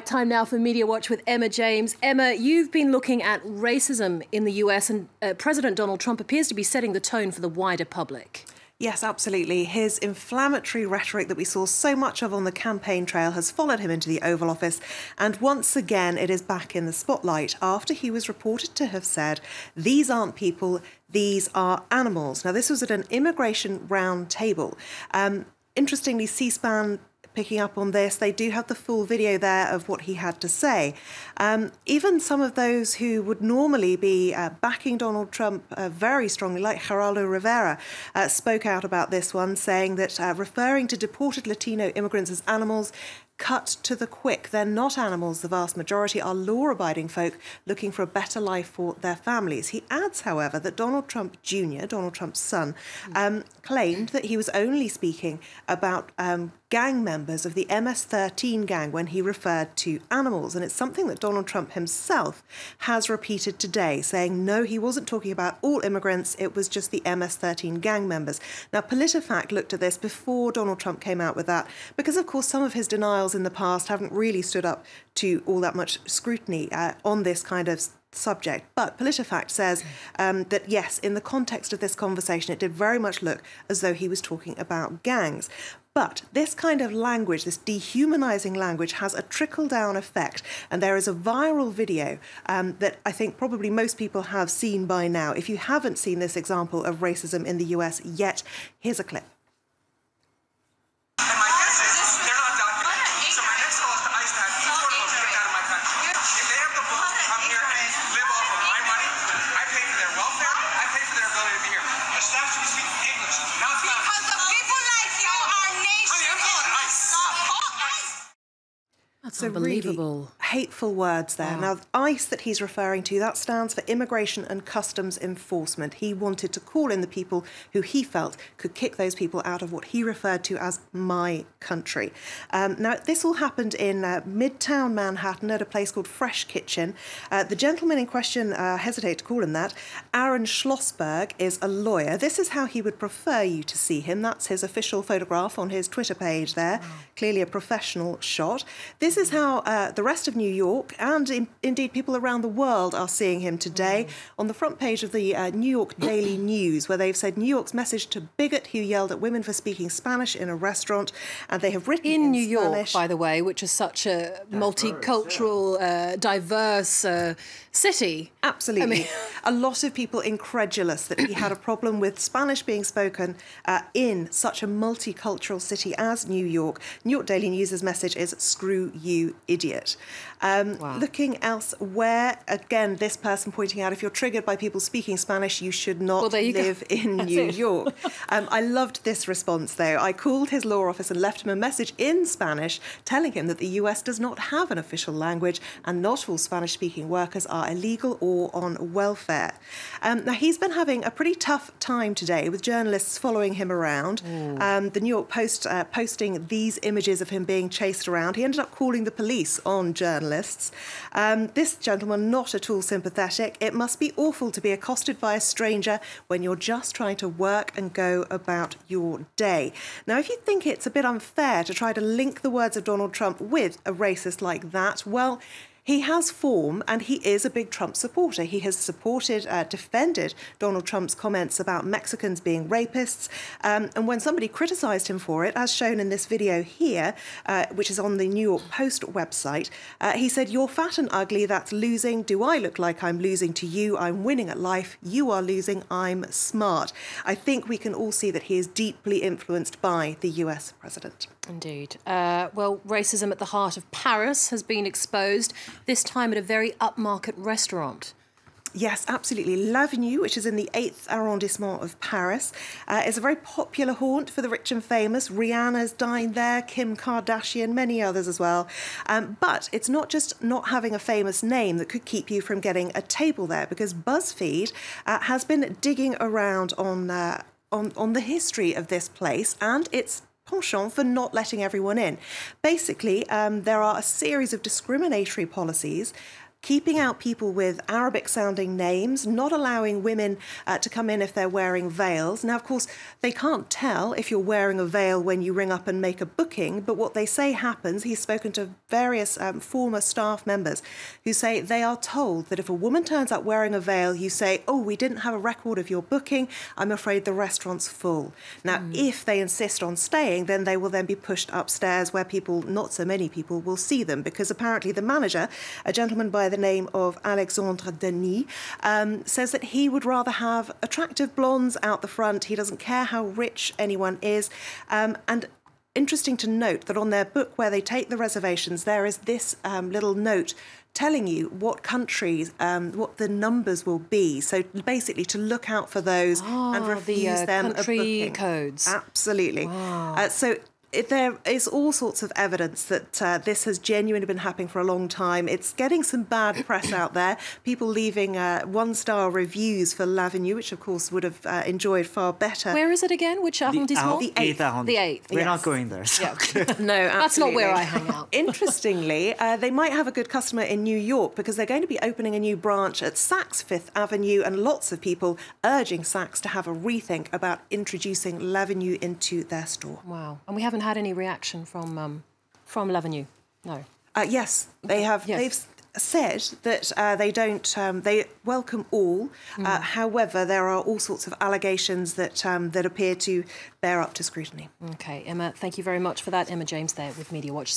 Time now for Media Watch with Emma James. Emma, you've been looking at racism in the US, and President Donald Trump appears to be setting the tone for the wider public. Yes, absolutely. His inflammatory rhetoric that we saw so much of on the campaign trail has followed him into the Oval Office, and once again it is back in the spotlight after he was reported to have said, "These aren't people, these are animals." Now, this was at an immigration round table. Interestingly, C-SPAN picking up on this, they do have the full video there of what he had to say. Even some of those who would normally be backing Donald Trump very strongly, like Geraldo Rivera, spoke out about this one, saying that referring to deported Latino immigrants as animals, cut to the quick. They're not animals. The vast majority are law-abiding folk looking for a better life for their families. He adds, however, that Donald Trump Jr., Donald Trump's son, claimed that he was only speaking about gang members of the MS-13 gang when he referred to animals. And it's something that Donald Trump himself has repeated today, saying, no, he wasn't talking about all immigrants, it was just the MS-13 gang members. Now, PolitiFact looked at this before Donald Trump came out with that, because, of course, some of his denials in the past haven't really stood up to all that much scrutiny on this kind of subject. But PolitiFact says that, yes, in the context of this conversation, it did very much look as though he was talking about gangs. But this kind of language, this dehumanizing language, has a trickle-down effect. And there is a viral video that I think probably most people have seen by now. If you haven't seen this example of racism in the US yet, here's a clip. That's unbelievable. Really hateful words there. Wow. Now, ICE that he's referring to, that stands for Immigration and Customs Enforcement. He wanted to call in the people who he felt could kick those people out of what he referred to as my country. Now, this all happened in Midtown Manhattan at a place called Fresh Kitchen. The gentleman in question, hesitate to call him that, Aaron Schlossberg, is a lawyer. This is how he would prefer you to see him. That's his official photograph on his Twitter page there. Wow. Clearly a professional shot. This is how the rest of New York and indeed people around the world are seeing him today. On the front page of the New York Daily News, where they've said New York's message to bigot who yelled at women for speaking Spanish in a restaurant, and they have written in New York, Spanish, by the way, which is such a multicultural, diverse city. Absolutely. I mean, a lot of people incredulous that he had a problem with Spanish being spoken in such a multicultural city as New York. New York Daily News's message is, screw you, idiot. Wow. Looking elsewhere, again, this person pointing out, if you're triggered by people speaking Spanish, you should not live in New York. I loved this response, though. I called his law office and left him a message in Spanish telling him that the US does not have an official language and not all Spanish-speaking workers are illegal or on welfare. Now, he's been having a pretty tough time today with journalists following him around. The New York Post posting these images of him being chased around. He ended up calling the police on journalists. This gentleman, not at all sympathetic. It must be awful to be accosted by a stranger when you're just trying to work and go about your day. Now, if you think it's a bit unfair to try to link the words of Donald Trump with a racist like that, well, he has form, and he is a big Trump supporter. He has supported, defended Donald Trump's comments about Mexicans being rapists. And when somebody criticised him for it, as shown in this video here, which is on the New York Post website, he said, "You're fat and ugly, that's losing. Do I look like I'm losing to you? I'm winning at life. You are losing. I'm smart." I think we can all see that he is deeply influenced by the US president. Indeed. Well, racism at the heart of Paris has been exposed, this time at a very upmarket restaurant. Yes, absolutely. L'Avenue, which is in the 8th arrondissement of Paris, is a very popular haunt for the rich and famous. Rihanna's dined there, Kim Kardashian, many others as well. But it's not just not having a famous name that could keep you from getting a table there, because BuzzFeed has been digging around on the history of this place and its penchant for not letting everyone in. Basically, there are a series of discriminatory policies keeping out people with Arabic-sounding names, not allowing women to come in if they're wearing veils. Now, of course, they can't tell if you're wearing a veil when you ring up and make a booking, but what they say happens, he's spoken to various former staff members who say they are told that if a woman turns up wearing a veil, you say, oh, we didn't have a record of your booking, I'm afraid the restaurant's full. Now, if they insist on staying, then they will then be pushed upstairs where people, not so many people, will see them, because apparently the manager, a gentleman by the name of Alexandre Denis, says that he would rather have attractive blondes out the front. He doesn't care how rich anyone is. And interesting to note that on their book where they take the reservations, there is this little note telling you what countries, what the numbers will be. So basically to look out for those and refuse them a country booking. codes. Absolutely. Wow. There is all sorts of evidence that this has genuinely been happening for a long time. It's getting some bad press out there. People leaving one-star reviews for L'Avenue, which of course would have enjoyed far better. Where is it again? Which arrondissement? The 8th. The 8th. We're not going there. So. Yeah. No, absolutely. That's not where I hang out. Interestingly, they might have a good customer in New York, because they're going to be opening a new branch at Saks Fifth Avenue, and lots of people urging Saks to have a rethink about introducing L'Avenue into their store. Wow. And we haven't had any reaction from L'Avenue? No. Yes, they have. Yes. They've said that they don't. They welcome all. However, there are all sorts of allegations that that appear to bear up to scrutiny. Okay, Emma, thank you very much for that. Emma James there with Media Watch.